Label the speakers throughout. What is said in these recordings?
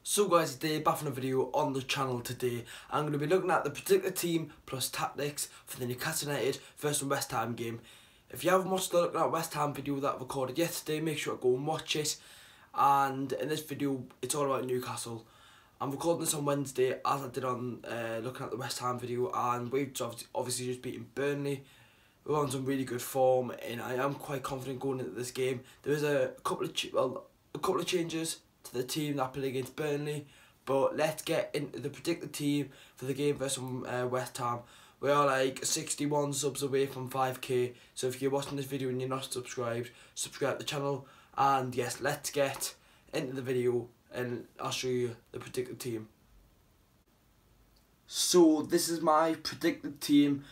Speaker 1: So guys, today back from a video on the channel. Today I'm going to be looking at the predictor team plus tactics for the Newcastle United versus West Ham game. If you haven't watched the looking at West Ham video that I recorded yesterday, make sure to go and watch it. And in this video it's all about Newcastle. I'm recording this on Wednesday as I did on looking at the West Ham video, and we've obviously just beaten Burnley. We're on some really good form and I am quite confident going into this game. There is a couple of changes to the team that played against Burnley, but let's get into the predicted team for the game versus West Ham. We are like 61 subs away from 5k, so if you're watching this video and you're not subscribed, subscribe to the channel. And yes, let's get into the video and I'll show you the predicted team. So this is my predicted team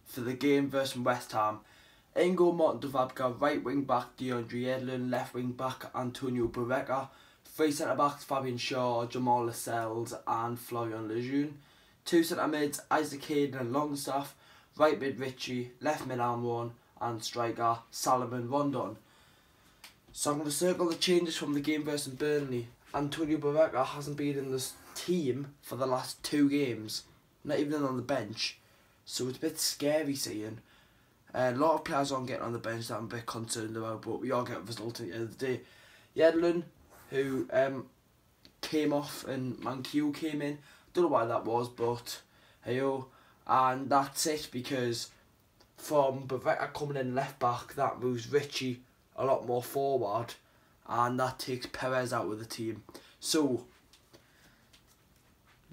Speaker 1: for the game versus West Ham. In goal, Martin Dubravka, right wing back DeAndre Yedlin, left wing back Antonio Barreca, three centre backs Fabian Shaw, Jamal Lascelles and Florian Lejeune, two centre mids Isaac Hayden and Longstaff, right mid Richie, left mid Almiron and striker Salomon Rondon. So I'm going to circle the changes from the game versus Burnley. Antonio Barreca hasn't been in this team for the last 2 games, not even on the bench, so it's a bit scary seeing. A lot of players aren't getting on the bench that I'm a bit concerned about, but we are getting results at the end of the day. Yedlin, who came off and Mankiw came in, don't know why that was, but hey-o. And that's it, because from Barreca coming in left back, that moves Richie a lot more forward, and that takes Perez out of the team. So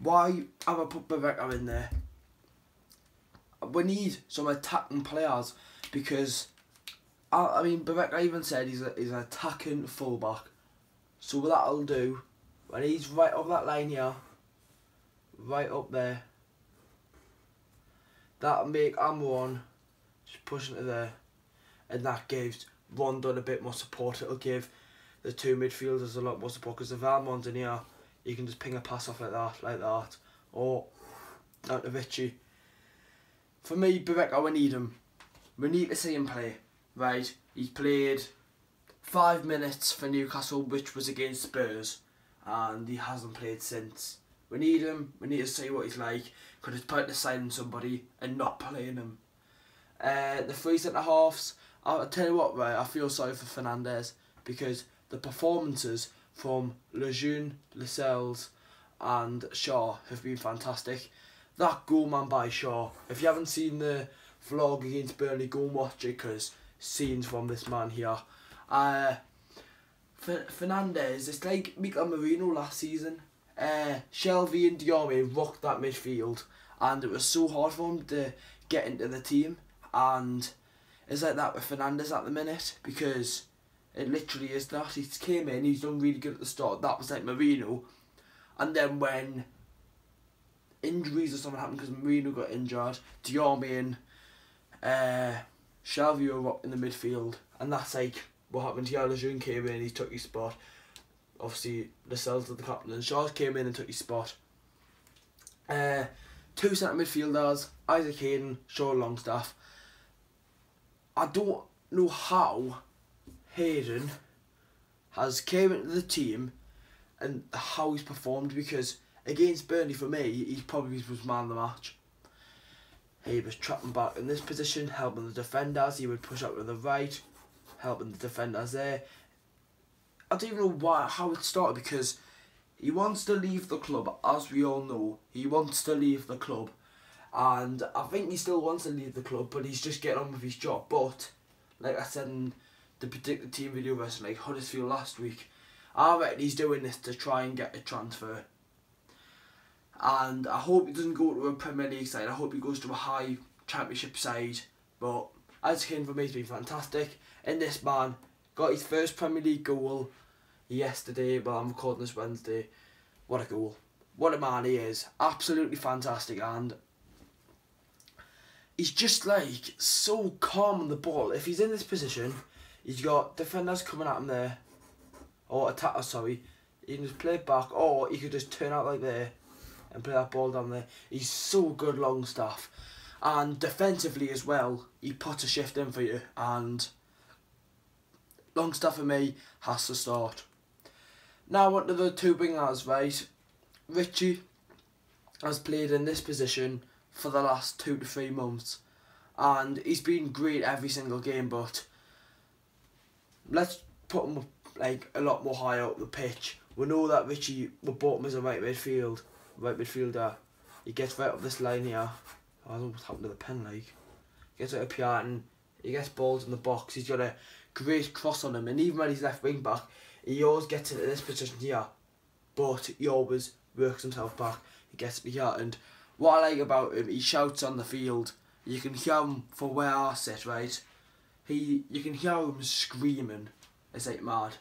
Speaker 1: why have I put Barreca in there? We need some attacking players, because I mean Barreca even said he's an attacking fullback. So what that'll do, when he's right up that line here, right up there, that'll make Almiron just pushing to there, and that gives Rondon a bit more support. It'll give the two midfielders a lot more support, because if Almiron's in here, you can just ping a pass off like that, or out to Richie. For me, Barreca, we need him. We need to see him play, right? He's played 5 minutes for Newcastle, which was against Spurs, and he hasn't played since. We need him. We need to see what he's like, because it's point to signing somebody and not playing him. The 3 centre halves, I'll tell you what, right? I feel sorry for Fernandez, because the performances from Lejeune, Lascelles and Shaw have been fantastic. That goal man by Shaw, if you haven't seen the vlog against Burnley, go and watch it, because scenes from this man here. Fernandez, it's like Miguel Merino last season. Shelvey and Diome rocked that midfield, and it was so hard for him to get into the team, and it's like that with Fernandez at the minute, because it literally is that. He came in, he's done really good at the start, that was like Merino, and then when injuries or something happened, because Merino got injured, Diome and Shelvey were up in the midfield, and that's like what happened here. Lejeune came in, he took his spot. Obviously Lascelles did the captain, and Shaw came in and took his spot. 2 centre midfielders, Isaac Hayden, Shaw, Longstaff. I don't know how Hayden has came into the team and how he's performed, because against Burnley, for me, he probably was man of the match. He was trapping back in this position, helping the defenders. He would push up to the right, helping the defenders there. I don't even know how it started, because he wants to leave the club, as we all know. He wants to leave the club, and I think he still wants to leave the club, but he's just getting on with his job. But like I said in the predicted team video versus like Huddersfield last week, I reckon he's doing this to try and get a transfer. And I hope he doesn't go to a Premier League side. I hope he goes to a high championship side. But Isaac Hayden for me has been fantastic. And this man got his first Premier League goal yesterday. Well, I'm recording this Wednesday. What a goal. What a man he is. Absolutely fantastic. And he's just like so calm on the ball. If he's in this position, he's got defenders coming at him there. Or attackers, sorry. He can just play it back. Or he could just turn out like there and play that ball down there. He's so good, Longstaff. And defensively as well, he puts a shift in for you, and Longstaff for me has to start. Now on to the two wingers, right? Richie has played in this position for the last 2 to 3 months, and he's been great every single game, but let's put him like a lot more higher up the pitch. We know that Richie, we bought him as a right midfielder. He gets right up this line here. I don't know what's happened to the pen, like. Gets out up here and he gets balls in the box. He's got a great cross on him, and even when he's left wing back, he always gets into this position here, but he always works himself back. He gets to here, and what I like about him, he shouts on the field. You can hear him from where I sit, right? You can hear him screaming. It's like mad.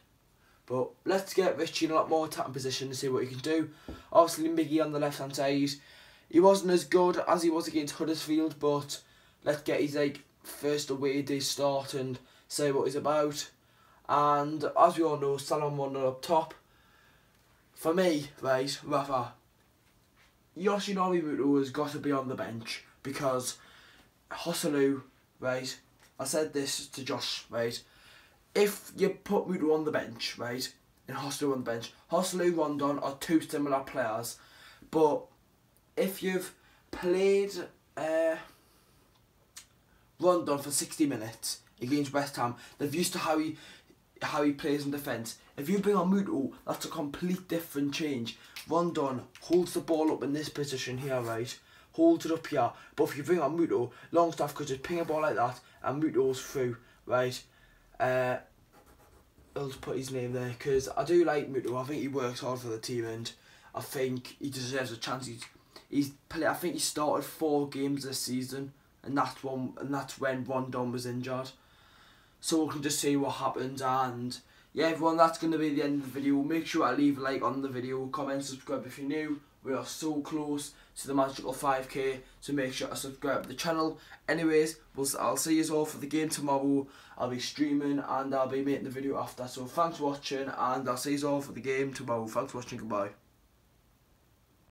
Speaker 1: But let's get Richie in a lot more attacking position to see what he can do. Obviously, Miggy on the left hand side. He wasn't as good as he was against Huddersfield, but let's get his first away day start and say what he's about. And as we all know, Salon 1-0 up top. For me, right, Rafa, Yoshinori Muto has got to be on the bench because Hosselu, right, I said this to Josh, right, if you put Muto on the bench, right, and Hosselu on the bench, Hosselu, Rondon are two similar players, but if you've played Rondon for 60 minutes against West Ham, they're used to how he plays in defence. If you bring on Muto, that's a complete different change. Rondon holds the ball up in this position here, right? Holds it up here. But if you bring on Muto, Longstaff could just ping a ball like that and Muto's through, right? I'll just put his name there because I do like Muto. I think he works hard for the team and I think he deserves a chance. I think he started 4 games this season, and that's when Rondon was injured. So we can just see what happens. And yeah, everyone, that's going to be the end of the video. Make sure to leave a like on the video, comment, subscribe if you're new. We are so close to the magical 5k, so make sure to subscribe to the channel. Anyways, I'll see you all for the game tomorrow. I'll be streaming and I'll be making the video after. So thanks for watching, and I'll see you all for the game tomorrow. Thanks for watching, goodbye.